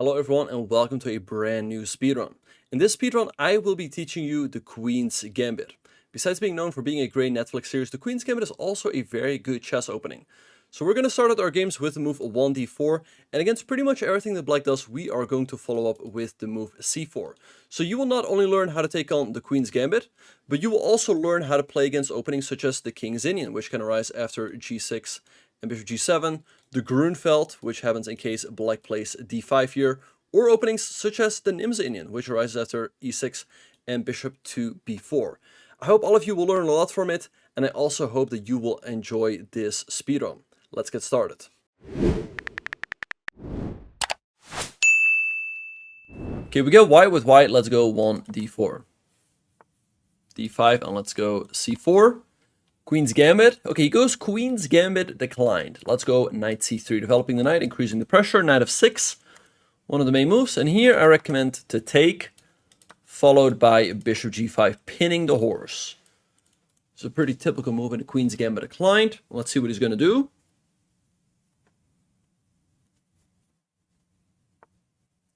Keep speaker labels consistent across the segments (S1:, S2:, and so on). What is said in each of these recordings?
S1: Hello everyone and welcome to a brand new speedrun. In this speedrun I will be teaching you the Queen's Gambit. Besides being known for being a great Netflix series, the Queen's Gambit is also a very good chess opening. So we're going to start out our games with the move 1d4, and against pretty much everything that black does we are going to follow up with the move c4. So you will not only learn how to take on the Queen's Gambit, but you will also learn how to play against openings such as the King's Indian, which can arise after g6 and bishop g7, the Grunfeld, which happens in case black plays d5 here, or openings such as the Nim's Indian, which arises after e6 and bishop to b4. I hope all of you will learn a lot from it, and I also hope that you will enjoy this speedrun. Let's get started. Okay, we go white with white. Let's go 1d4. d5, and let's go c4. Queen's Gambit. Okay, he goes Queen's Gambit declined. Let's go knight c3, developing the knight, increasing the pressure. Knight f6, one of the main moves. And here I recommend to take, followed by bishop g5, pinning the horse. It's a pretty typical move in the Queen's Gambit declined. Let's see what he's going to do.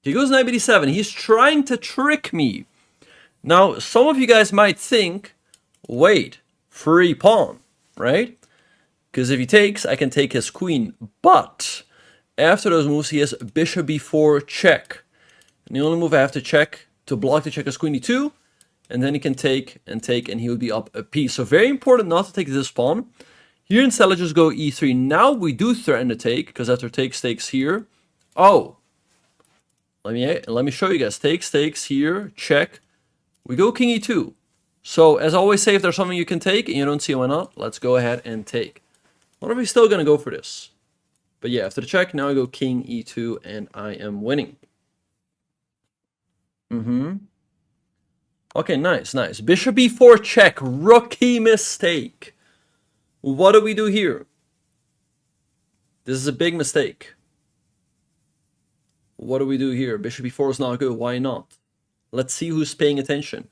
S1: He goes knight b7. He's trying to trick me. Now, some of you guys might think, wait, free pawn, right? Because if he takes, I can take his queen. But after those moves, he has bishop b4 check. And the only move I have to check to block the check is queen e2. And then he can take, and he would be up a piece. So very important not to take this pawn. Here instead, let's just go e3. Now we do threaten to take, because after takes here. Oh, let me show you guys. Takes here, check. We go king e2. So, as I always say, if there's something you can take and you don't see why not, let's go ahead and take. I wonder if he's still going to go for this. But yeah, after the check, now I go king e2 and I am winning. Okay, nice. Bishop e4 check. Rookie mistake. What do we do here? This is a big mistake. What do we do here? Bishop e4 is not good. Why not? Let's see who's paying attention.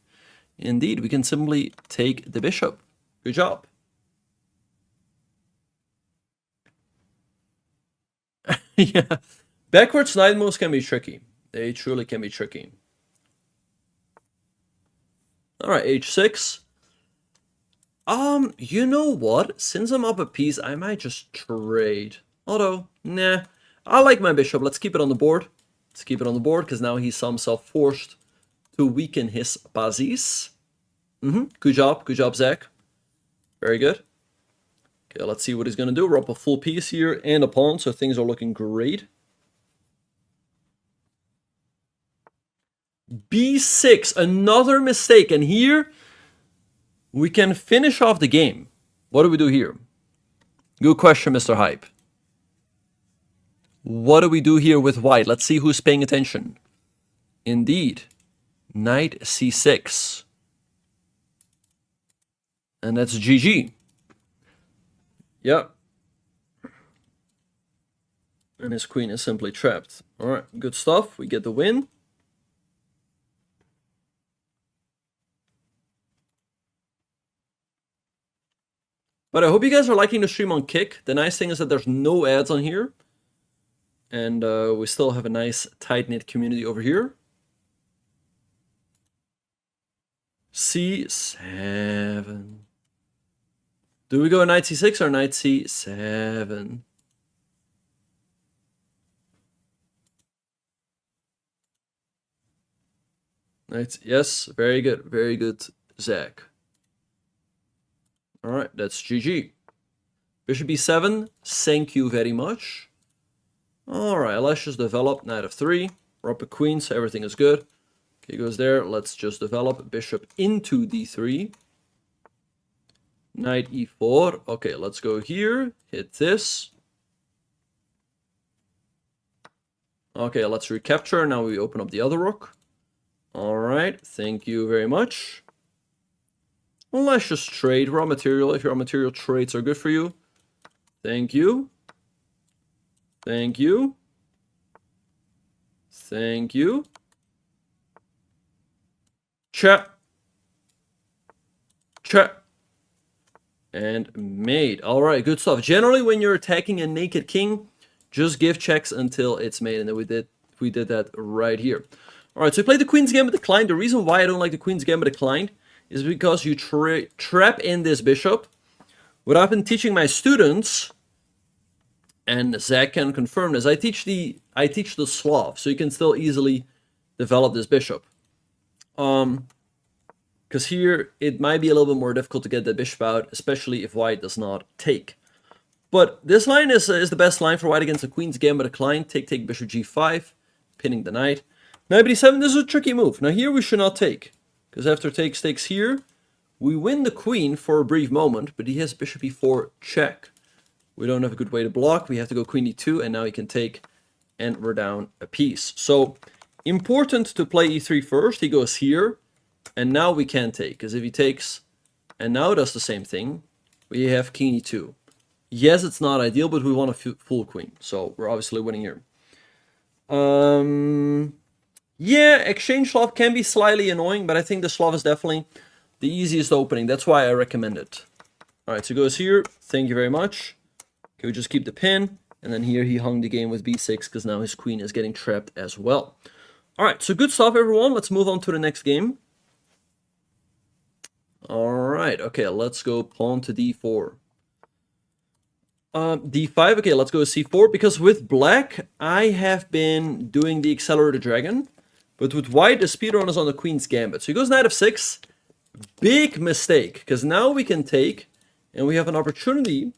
S1: Indeed, we can simply take the bishop. Good job. Yeah. Backwards knight moves can be tricky. They truly can be tricky. Alright, h6. You know what? Since I'm up a piece, I might just trade. Although, nah. I like my bishop. Let's keep it on the board. Let's keep it on the board, because now he saw himself forced to weaken his bases. Good job, Zach. Very good. Okay, let's see what he's going to do. We're up a full piece here and a pawn, so things are looking great. b6, another mistake. And here, we can finish off the game. What do we do here? Good question, Mr. Hype. What do we do here with white? Let's see who's paying attention. Indeed. Knight c6. And that's GG. Yep. And his queen is simply trapped. Alright, good stuff. We get the win. But I hope you guys are liking the stream on Kick. The nice thing is that there's no ads on here. And we still have a nice tight-knit community over here. c7. Do we go knight c6 or knight c7? Yes, very good, Zach. Alright, that's GG. Bishop b7, thank you very much. Alright, let's just develop knight f3. We're up a queen, so everything is good. Okay, goes there. Let's just develop bishop into d3. Knight e4. Okay, let's go here. Hit this. Okay, let's recapture. Now we open up the other rook. Alright, thank you very much. Well, let's just trade raw material. If your raw material trades are good for you. Thank you. Thank you. Thank you. Check. And mate. Alright, good stuff. Generally, when you're attacking a naked king, just give checks until it's made. And then we we did that right here. All right, so I played the Queen's Gambit declined. The reason why I don't like the Queen's Gambit declined is because you trap in this bishop. What I've been teaching my students, and Zach can confirm this, I teach the Slav, so you can still easily develop this bishop. Because here it might be a little bit more difficult to get the bishop out, especially if white does not take. But this line is the best line for white against the Queen's Gambit decline. Take, bishop g5, pinning the knight. Knight b7, this is a tricky move. Now here we should not take, because after takes here, we win the queen for a brief moment, but he has bishop e4 check. We don't have a good way to block. We have to go queen e2, and now he can take, and we're down a piece. So important to play e3 first. He goes here, and now we can take, because if he takes, and now does the same thing, we have king e2. Yes, it's not ideal, but we want a full queen, so we're obviously winning here. Yeah, exchange Slav can be slightly annoying, but I think the Slav is definitely the easiest opening. That's why I recommend it. All right, so it goes here. Thank you very much. Okay, we just keep the pin, and then here he hung the game with b6 because now his queen is getting trapped as well. All right, so good stuff, everyone. Let's move on to the next game. All right, okay, let's go pawn to d4. d5, okay, let's go to c4, because with black, I have been doing the accelerated dragon, but with white, the speedrun is on the Queen's Gambit. So he goes knight f6, big mistake, because now we can take, and we have an opportunity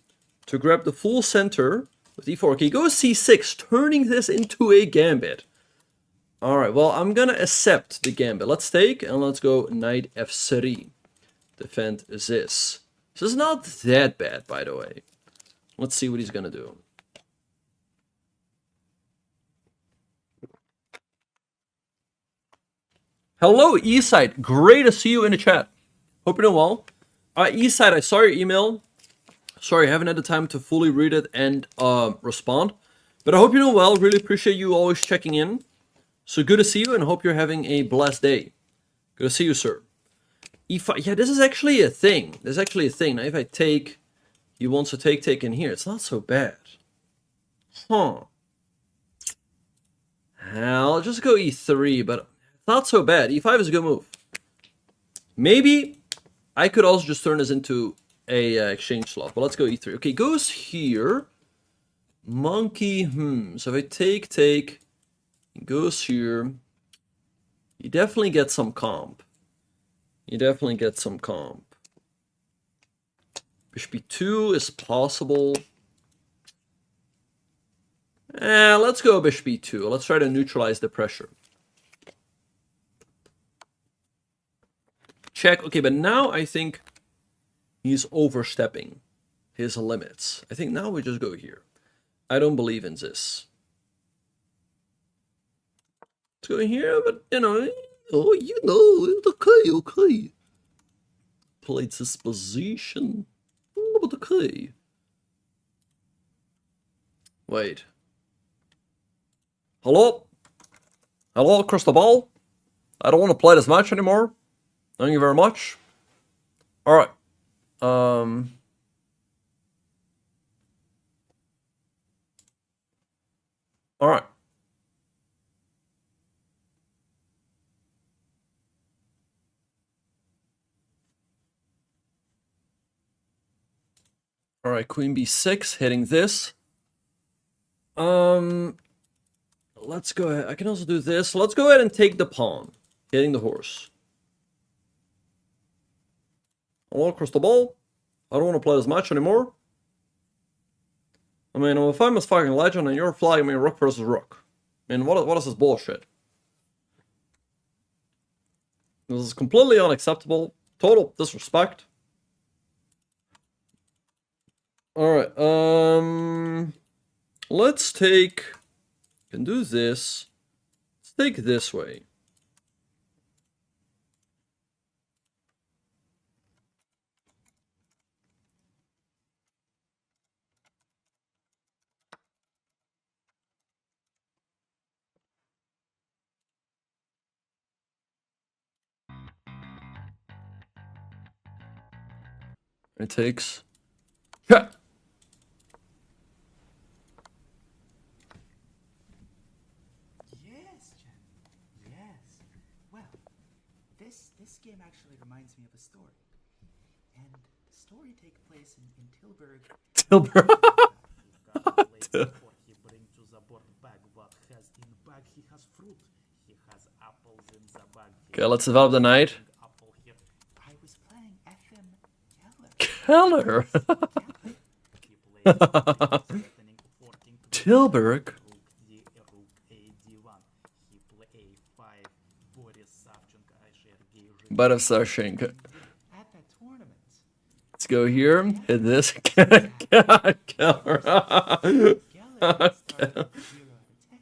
S1: to grab the full center with e4. Okay, he goes c6, turning this into a gambit. Alright, well, I'm gonna accept the gambit. Let's take, and let's go knight f3. Defend this. This is not that bad, by the way. Let's see what he's going to do. Hello, Eastside. Great to see you in the chat. Hope you're doing well. Eastside, I saw your email. Sorry, I haven't had the time to fully read it and respond. But I hope you're doing well. Really appreciate you always checking in. So good to see you and hope you're having a blessed day. Good to see you, sir. E5. Yeah, this is actually a thing. There's actually a thing. Now, if I take... He wants to take in here. It's not so bad. Huh. I'll just go e3, but it's not so bad. e5 is a good move. Maybe I could also just turn this into a exchange slot, but let's go e3. Okay, goes here. Monkey, So if I take, he goes here. You definitely get some comp. Bishop b2 is possible. Let's go bishop b2. Let's try to neutralize the pressure. Check. Okay, but now I think he's overstepping his limits. I think now we just go here. I don't believe in this. Let's go here, but okay. Played this position. But okay. Wait. Hello? Hello, Crystal Ball? I don't want to play this match anymore. Thank you very much. Alright. Alright. Alright, queen b6, hitting this. Let's go ahead. I can also do this. Let's go ahead and take the pawn. Hitting the horse. Hello, Crystal Ball. I don't want to play this match anymore. I mean, if I'm a fucking legend and you're flying me rook versus rook. I mean, what is this bullshit? This is completely unacceptable. Total disrespect. Alright, let's take... Can do this. Let's take this way. It takes... Yeah.
S2: This game actually reminds me of a story, and the story takes place in Tilburg.
S1: Tilburg.
S2: He brings to the board bag what has in bag. He has fruit. He has apples in the bag.
S1: Okay, let's develop the night.
S2: Apple here. I was playing FM
S1: Keller. Tilburg. Boris Savchenko.
S2: At that tournament.
S1: Let's go here. Hit this. Keller.
S2: Geller started 0 out of 10,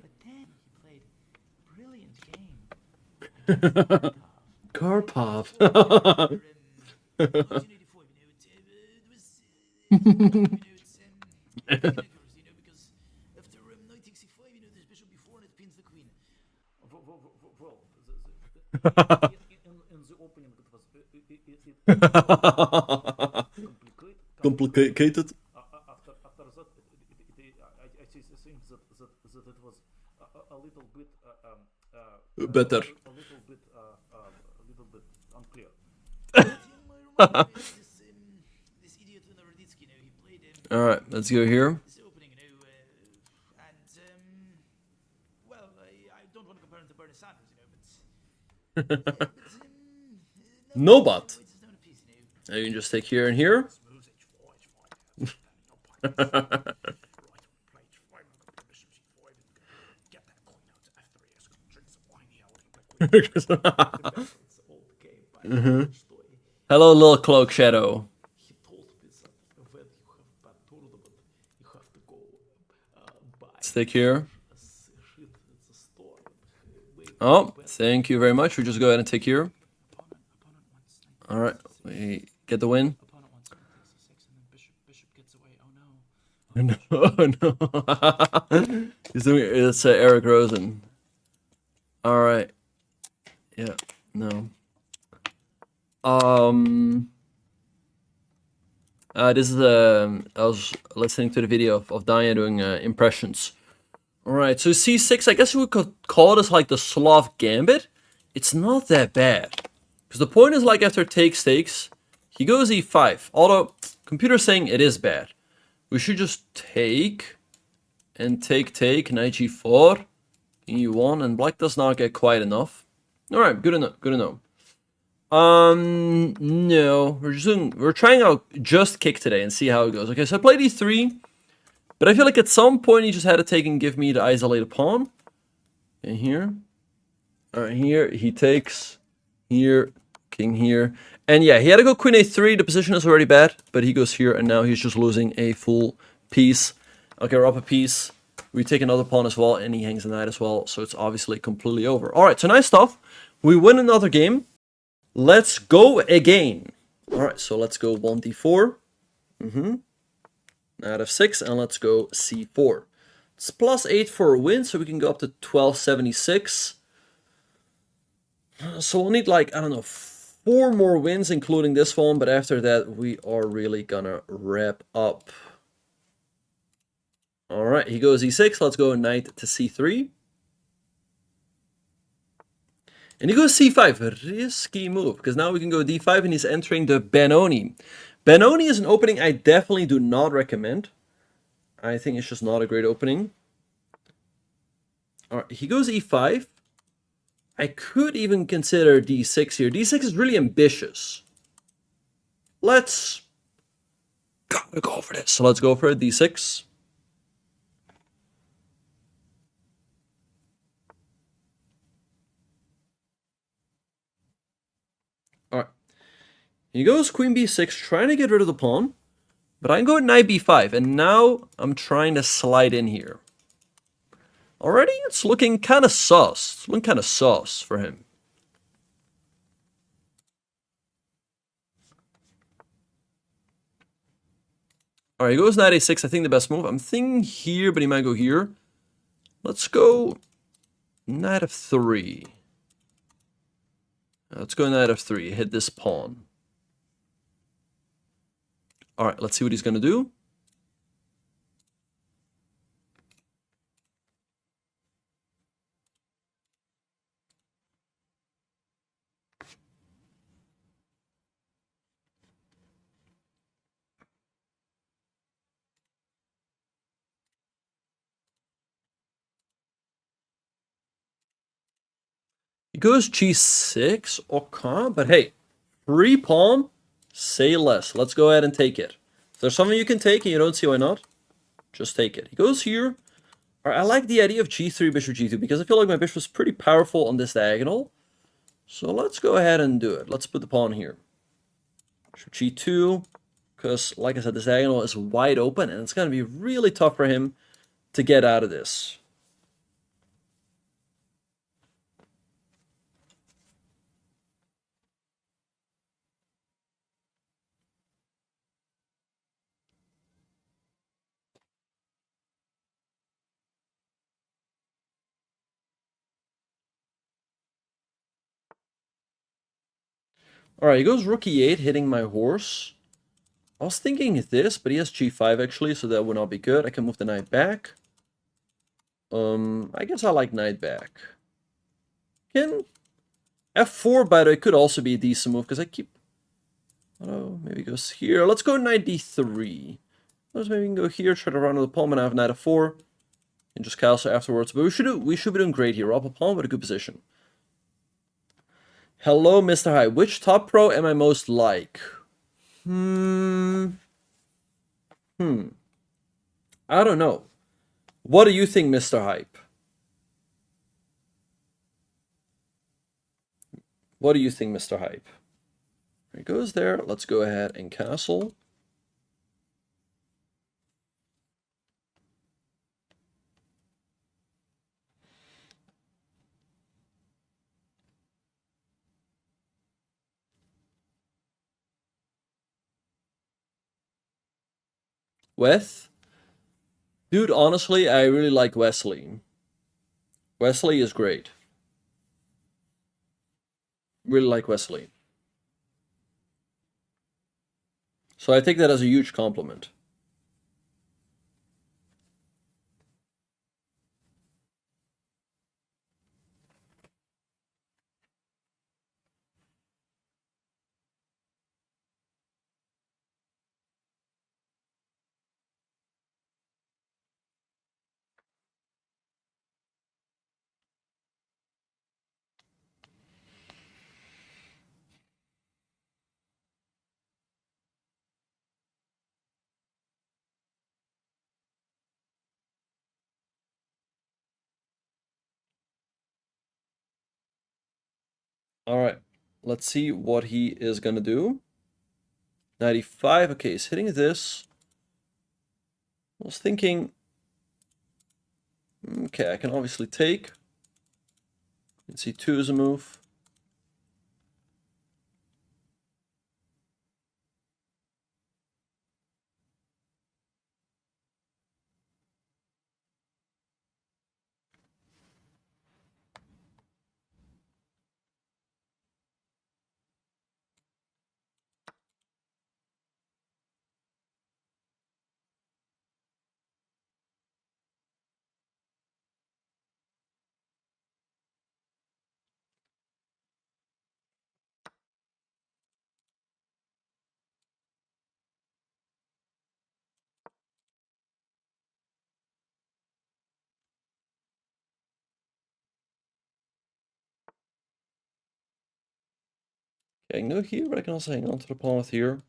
S2: but then he played a brilliant game.
S1: Karpov.
S2: 1984, because after 1965, this bishop before and it pins the queen. Well, in the opening it was
S1: Complicated.
S2: after that, I think that it was a little bit
S1: Better.
S2: a little bit unclear. This idiot Naroditsky, he played
S1: All right, let's go here.
S2: this opening, and well, I don't want to compare him to Bernie Sanders, but
S1: No but.
S2: it's not a piece,
S1: Now you can just take here and here. Hello, little cloak shadow.
S2: He told me that when you have bad tournament, you have to go buy
S1: Stick here.
S2: shit at the store.
S1: Oh, thank you very much. We just go ahead and take here. All right, we get the win.
S2: Opponent wants takes a 6 and then bishop gets away. Oh no.
S1: No, no. He's doing it's Eric Rosen. All right. Yeah. No. This is I was listening to the video of Danya doing impressions. All right. So C6. I guess we could call this like the Slav Gambit. It's not that bad because the point is like after takes, he goes E5. Although computer's saying it is bad. We should just take and take knight G4, king E1, and black does not get quite enough. All right, good enough. Good enough. No, we're trying out just kick today and see how it goes. Okay, so I played E3, but I feel like at some point he just had to take and give me the isolated pawn. And here, all right, here he takes, here, king here, and yeah, he had to go queen A3. The position is already bad, but he goes here, and now he's just losing a full piece. Okay, we're up a piece. We take another pawn as well, and he hangs the knight as well, so it's obviously completely over. All right, so nice stuff. We win another game. Let's go again. All right, so let's go 1d4. Knight f6, and let's go c4. It's +8 for a win, so we can go up to 1276. So we'll need like, I don't know, 4 more wins, including this one, but after that, we are really gonna wrap up. All right, he goes e6. Let's go knight to c3. And he goes c5. Risky move, because now we can go d5, and he's entering the Benoni. Benoni is an opening I definitely do not recommend. I think it's just not a great opening. All right, he goes e5. I could even consider d6 here. d6 is really ambitious. Gotta go for this. So let's go for it, d6. Alright. He goes queen b6, trying to get rid of the pawn. But I'm going knight b5, and now I'm trying to slide in here. Already, it's looking kind of sus. It's looking kind of sus for him. Alright, he goes knight a6. I think the best move. I'm thinking here, but he might go here. Let's go knight f3. Let's go knight f3. Hit this pawn. Alright, let's see what he's going to do. goes g6, okay, but hey, free pawn, say less. Let's go ahead and take it. If there's something you can take and you don't see why not, just take it. He goes here. All right, I like the idea of g3, bishop g2, because I feel like my bishop is pretty powerful on this diagonal. So let's go ahead and do it. Let's put the pawn here. Bishop g2, because like I said, this diagonal is wide open, and it's going to be really tough for him to get out of this. All right, he goes rook e8, hitting my horse. I was thinking this, but he has g5 actually, so that would not be good. I can move the knight back. I guess I like knight back. Can f4, by the way, could also be a decent move because I keep. Oh, maybe it goes here. Let's go knight d3. Let's maybe we can go here, try to run with the pawn, and I have knight f4, and just castle afterwards. But we should be doing great here. Up a pawn with a good position. Hello, Mr. High. Which top pro am I most like? I don't know. What do you think, Mr. Hype? What do you think, Mr. Hype? There he goes there. Let's go ahead and castle. With? Dude, honestly, I really like Wesley. Wesley is great. Really like Wesley. So I take that as a huge compliment. All right. Let's see what he is going to do. 95. Okay, he's hitting this. I was thinking, okay, I can obviously take. C2 is a move. Okay, I can go here, but I can also hang on to the pawn with here.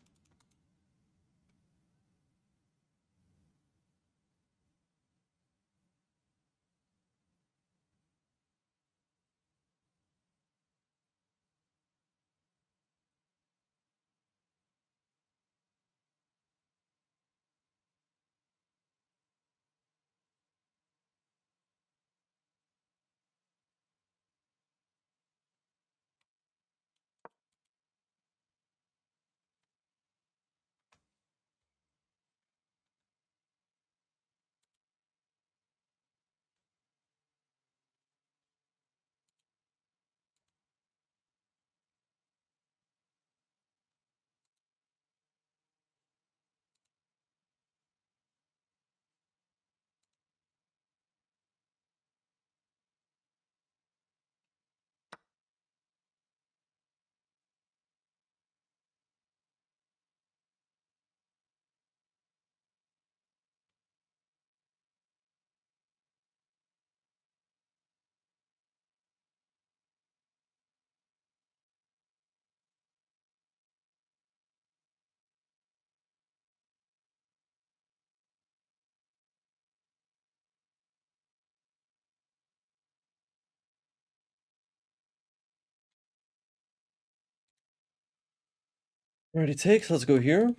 S1: Already takes. Let's go here.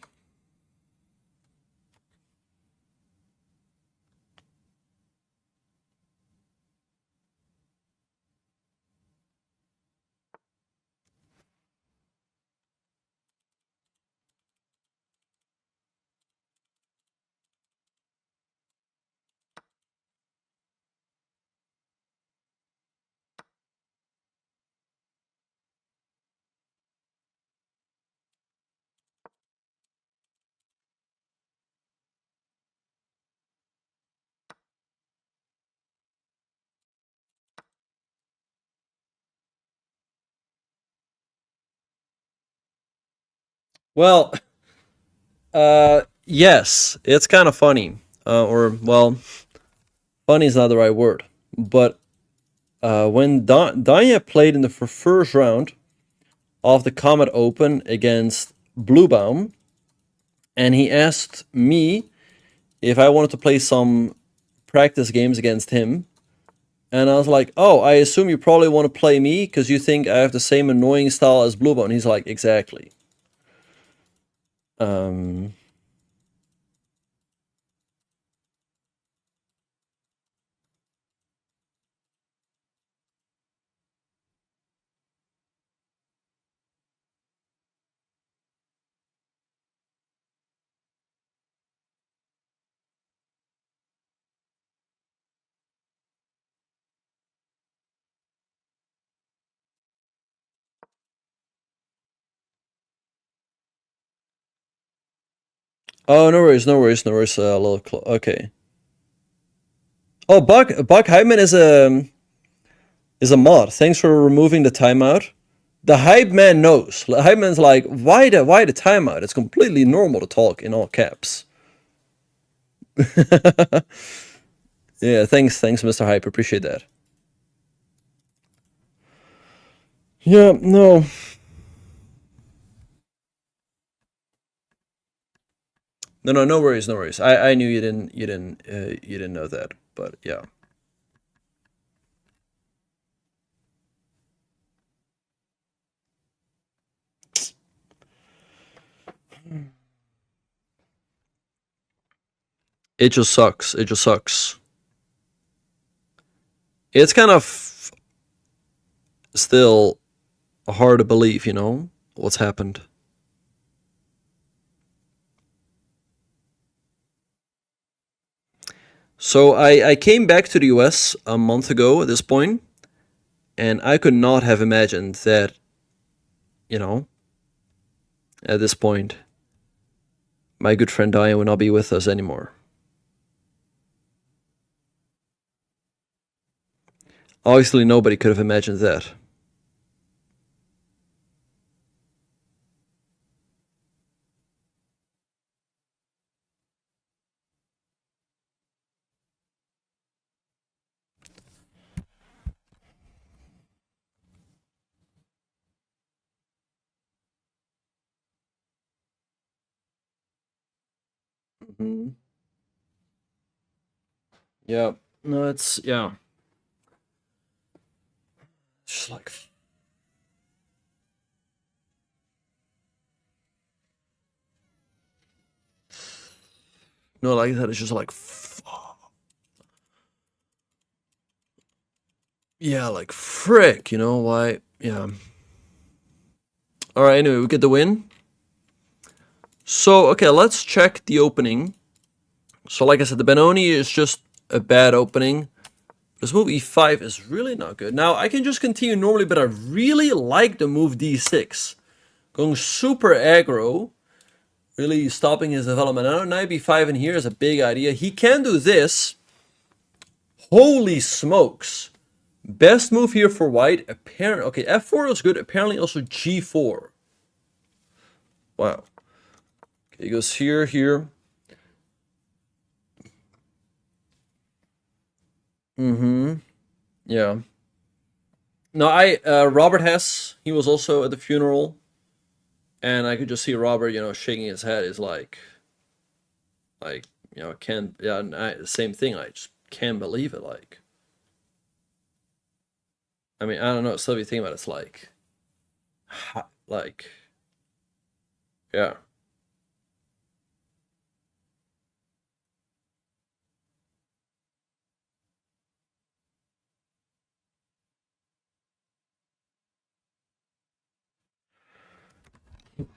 S1: Well, yes, it's kind of funny. Or, well, funny is not the right word. But when Danya played in the first round of the Comet Open against Bluebaum, and he asked me if I wanted to play some practice games against him. And I was like, oh, I assume you probably want to play me because you think I have the same annoying style as Bluebaum. And he's like, exactly. Um, oh, no worries, no worries, no worries. A little okay. Oh, Buck Hyman is a mod. Thanks for removing the timeout. The hype man knows. Hype man's like, why the timeout? It's completely normal to talk in all caps. Yeah, thanks, Mr. Hype. Appreciate that. Yeah, no, no worries, no worries. I knew you didn't know that, but yeah. It just sucks. It just sucks. It's kind of still hard to believe, what's happened. So I came back to the US a month ago at this point, and I could not have imagined that, you know, at this point, my good friend Diane would not be with us anymore. Obviously, nobody could have imagined that. Mhm. Yeah. No, it's, yeah. It's just like, no, like that. It's just like, yeah, like frick, why? Yeah. All right, anyway, we get the win. So, okay, let's check the opening. So, like I said, the Benoni is just a bad opening. This move e5 is really not good. Now, I can just continue normally, but I really like the move d6. Going super aggro, really stopping his development. I know knight b5 in here is a big idea. He can do this. Holy smokes. Best move here for white. Apparently, okay, f4 is good. Apparently also g4. Wow. Okay, he goes here, here. Mm-hmm. Yeah. No, Robert Hess, he was also at the funeral, and I could just see Robert, shaking his head. Is like, can't, yeah, same thing. I just can't believe it. I mean, I don't know. So if you think about it, it's like, like, Yeah.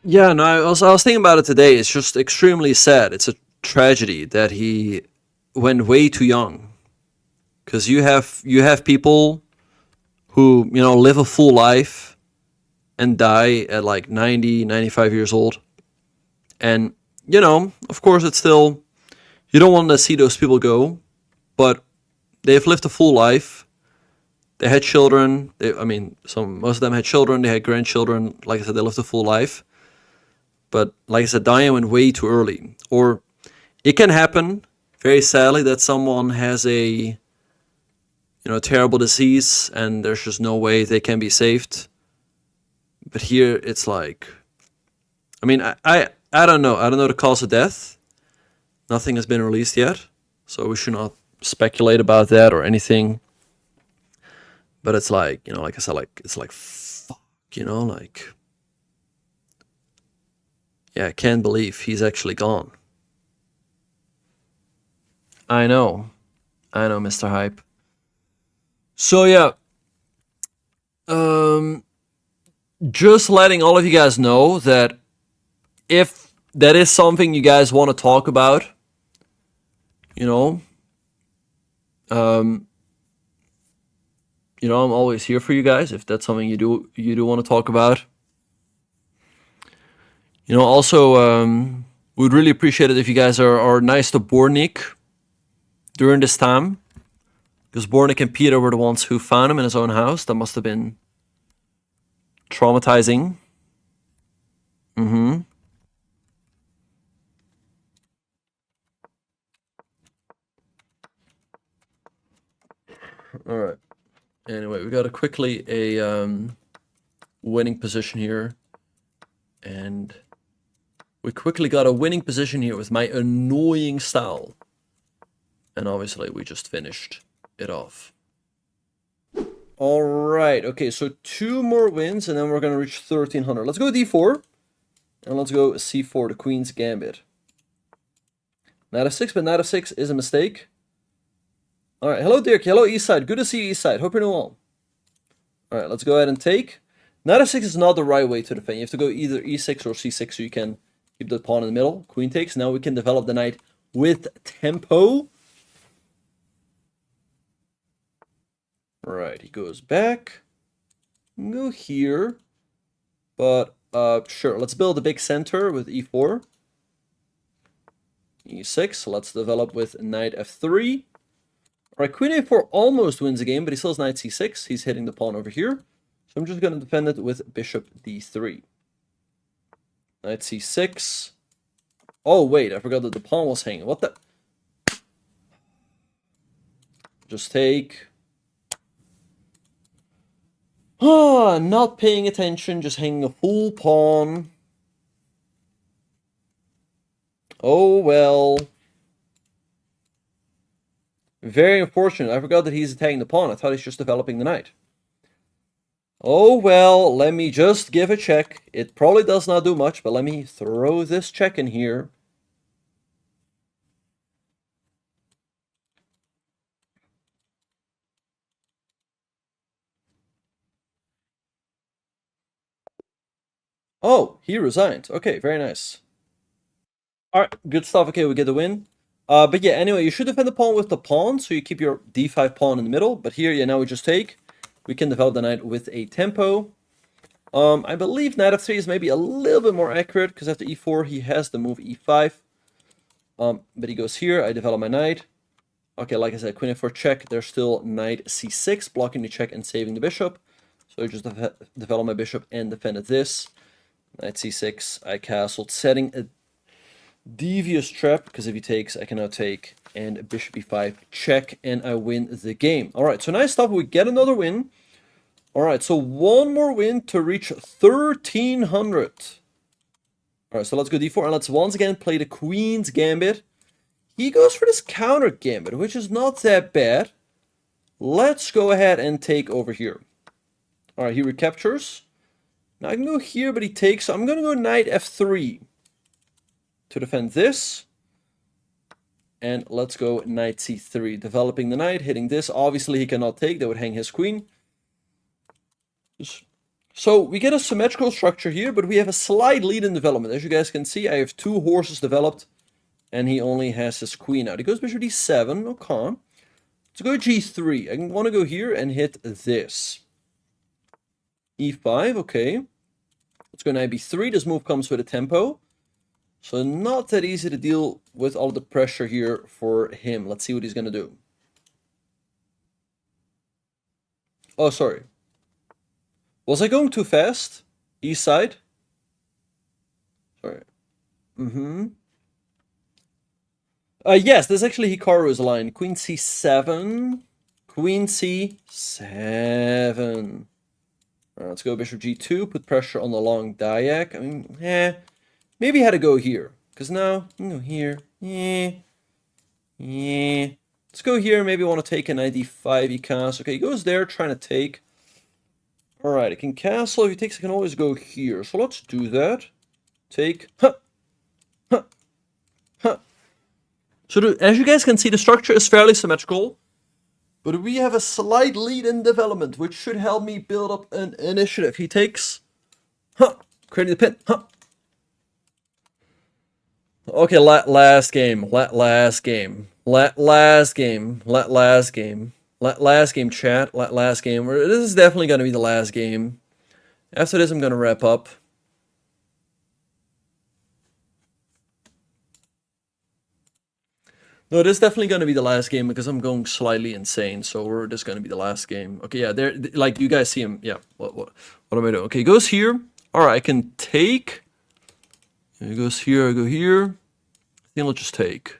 S1: Yeah, no, I was thinking about it today. It's just extremely sad. It's a tragedy that he went way too young. Because you have people who live a full life and die at like 90, 95 years old, and of course it's still, you don't want to see those people go, but they've lived a full life. They had children. I mean, most of them had children. They had grandchildren. Like I said, they lived a full life. But like I said, dying went way too early. Or it can happen, very sadly, that someone has a terrible disease and there's just no way they can be saved. But here it's like, I mean, I don't know. I don't know the cause of death. Nothing has been released yet, so we should not speculate about that or anything. But it's like, like I said, like it's like fuck, like, yeah, I can't believe he's actually gone. I know, Mr. Hype. So yeah, um, just letting all of you guys know that if that is something you guys want to talk about, you know, um, I'm always here for you guys. If that's something you do want to talk about, also, we'd really appreciate it if you guys are nice to Bornik during this time, because Bornik and Peter were the ones who found him in his own house. That must have been traumatizing. Mm-hmm. All right. Anyway, we got to quickly a winning position here, and we quickly got a winning position here with my annoying style, and obviously we just finished it off. All right. Okay, so 2 more wins, and then we're gonna reach 1300. Let's go d4, and let's go c4, the Queen's Gambit. Knight f6, but knight f6 is a mistake. All right. Hello, Dirk. Hello, Eastside. Good to see you, Eastside. Hope you're doing well. All right, let's go ahead and take. Knight f6 is not the right way to defend. You have to go either e6 or c6 so you can keep the pawn in the middle. Queen takes. Now we can develop the knight with tempo. All right, he goes back. Go here. But sure, let's build a big center with e4. e6. Let's develop with knight f3. All right, queen a4 almost wins the game, but he still has knight c6. He's hitting the pawn over here. So I'm just going to defend it with bishop d3. Knight c6. Oh, wait, I forgot that the pawn was hanging. What the? Just take. Ah, not paying attention, just hanging a full pawn. Oh, well. Very unfortunate. I forgot that he's attacking the pawn. I thought he's just developing the knight. Oh, well, let me just give a check. It probably does not do much, but let me throw this check in here. Oh, he resigned. Okay, very nice. All right, good stuff. Okay, we get the win. But yeah, anyway, you should defend the pawn with the pawn, so you keep your d5 pawn in the middle. But here, yeah, now we just take. We can develop the knight with a tempo. I believe knight f3 is maybe a little bit more accurate, because after e4, he has the move e5. But he goes here, I develop my knight. Okay, like I said, queen f4 check. There's still knight c6, blocking the check and saving the bishop. So I just develop my bishop and defended this. Knight c6, I castled, setting a devious trap, because if he takes, I can now take, and bishop e5 check, and I win the game. All right, so nice stuff. We get another win. All right, so one more win to reach 1300. All right, so let's go d4, and let's once again play the Queen's Gambit. He goes for this counter gambit, which is not that bad. Let's go ahead and take over here. All right, he recaptures. Now I can go here, but he takes, so I'm going to go knight f3 to defend this. And let's go knight c3, developing the knight, hitting this. Obviously, he cannot take. That would hang his queen. So we get a symmetrical structure here, but we have a slight lead in development. As you guys can see, I have 2 horses developed, and he only has his queen out. He goes bishop d7, okay. Let's go g3. I want to go here and hit this. e5, okay. Let's go knight b3. This move comes with a tempo. So not that easy to deal with all the pressure here for him. Let's see what he's going to do. Oh, sorry. Was I going too fast? East side? Sorry. Yes, this is actually Hikaru's line. Queen c7. Queen c7. Let's go bishop g2. Put pressure on the long diag. I mean, maybe I had to go here. Because now, here. Let's go here. Maybe I want to take a knight d5. He casts. Okay, he goes there trying to take. Alright, it can castle. If he takes, I can always go here. So let's do that. Take. So as you guys can see, the structure is fairly symmetrical. But we have a slight lead in development, which should help me build up an initiative. He takes. Creating the pin. Okay, last game, last game, last game, last game, last game, chat, last game. This is definitely going to be the last game. After this, I'm going to wrap up. No, this is definitely going to be the last game because I'm going slightly insane. So we're just going to be the last game. Okay, yeah, there, like you guys see him. Yeah, what am I doing? Okay, he goes here. All right, I can take. He goes here. I go here. I think I'll just take.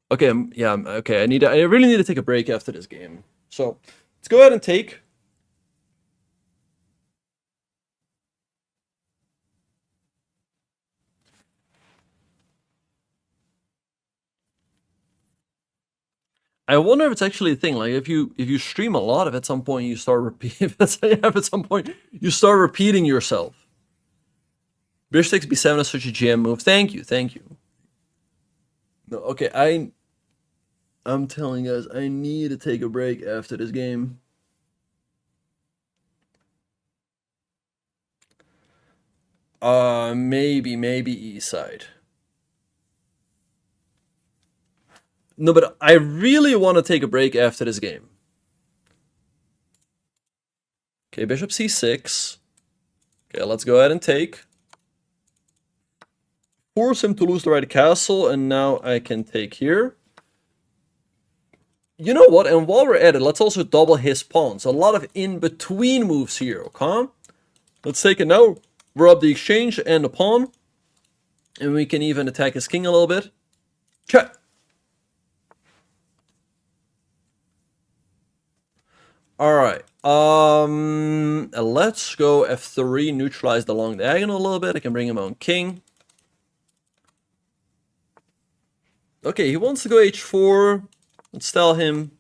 S1: Okay, yeah, okay. I really need to take a break after this game. So let's go ahead and take. I wonder if it's actually a thing. Like if you stream a lot, if at some point you start repeating, if at some point you start repeating yourself. Bishop takes b7 is such a GM move. Thank you. No, okay, I'm telling you guys, I need to take a break after this game. Maybe east side. No, but I really want to take a break after this game. Okay, bishop c6. Okay, let's go ahead and take. Force him to lose the right castle, and now I can take here. You know what? And while we're at it, let's also double his pawns. A lot of in-between moves here, okay? Let's take it now. We're up the exchange and the pawn. And we can even attack his king a little bit. Check. Alright. Let's go f3, neutralize the long diagonal a little bit. I can bring him on king. Okay, he wants to go h4. Let's tell him.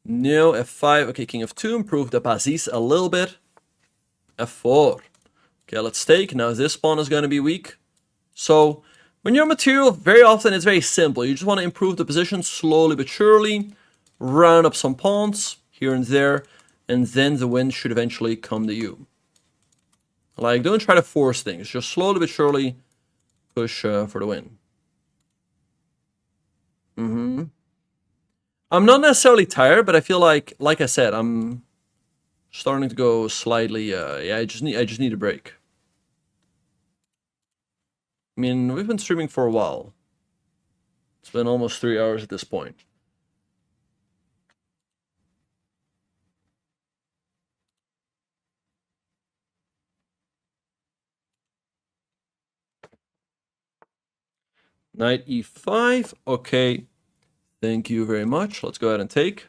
S1: No, f5. Okay, king f2. Improve the basis a little bit. f4. Okay, let's take. Now this pawn is going to be weak. So, when you're material, very often it's very simple. You just want to improve the position slowly but surely. Round up some pawns here and there. And then the win should eventually come to you. Like, don't try to force things. Just slowly but surely push for the win. I'm not necessarily tired, but I feel like I said, I'm starting to go slightly. Yeah, I just need a break. I mean, we've been streaming for a while. It's been almost 3 hours at this point. Knight e5. Okay. Thank you very much. Let's go ahead and take.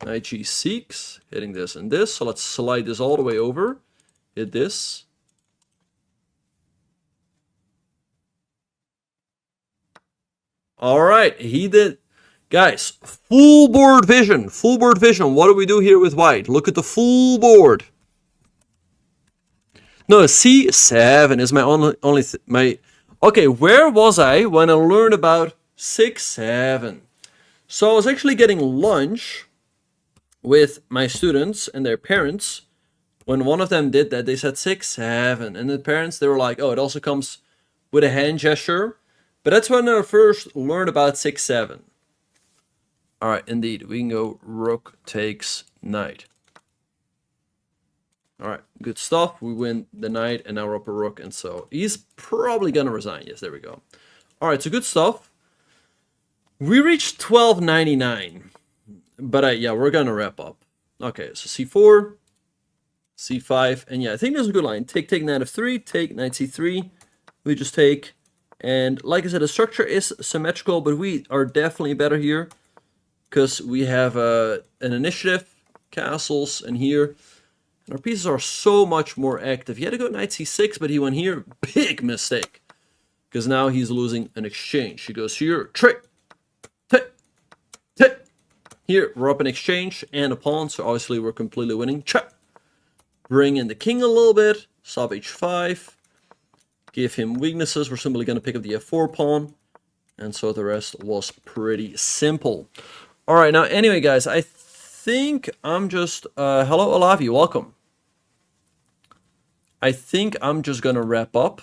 S1: Knight g6. Hitting this and this. So let's slide this all the way over. Hit this. All right. He did. Guys, full board vision. Full board vision. What do we do here with white? Look at the full board. No, C7 is my my. Okay, where was I when I learned about 6-7? So I was actually getting lunch with my students and their parents. When one of them did that, they said 6-7, and the parents, they were like, "Oh, it also comes with a hand gesture." But that's when I first learned about 6-7. All right, indeed, we can go rook takes knight. All right, good stuff. We win the knight, and now we're up a rook, and so he's probably gonna resign. Yes, there we go. All right, so good stuff. We reached 1299, but yeah, we're gonna wrap up. Okay, so c4, c5, and yeah, I think there's a good line. Take, knight f3, take, knight c3. We just take, and like I said, the structure is symmetrical, but we are definitely better here because we have an initiative, castles, and here. And our pieces are so much more active. He had to go knight c6, but he went here. Big mistake. Because now he's losing an exchange. He goes here. Trick. Tick. Tick. Here, we're up an exchange and a pawn. So obviously we're completely winning. Check. Bring in the king a little bit. Sub h5. Give him weaknesses. We're simply going to pick up the f4 pawn. And so the rest was pretty simple. All right, now anyway, guys, I think I'm just... hello, Olavi, welcome. I think I'm just going to wrap up.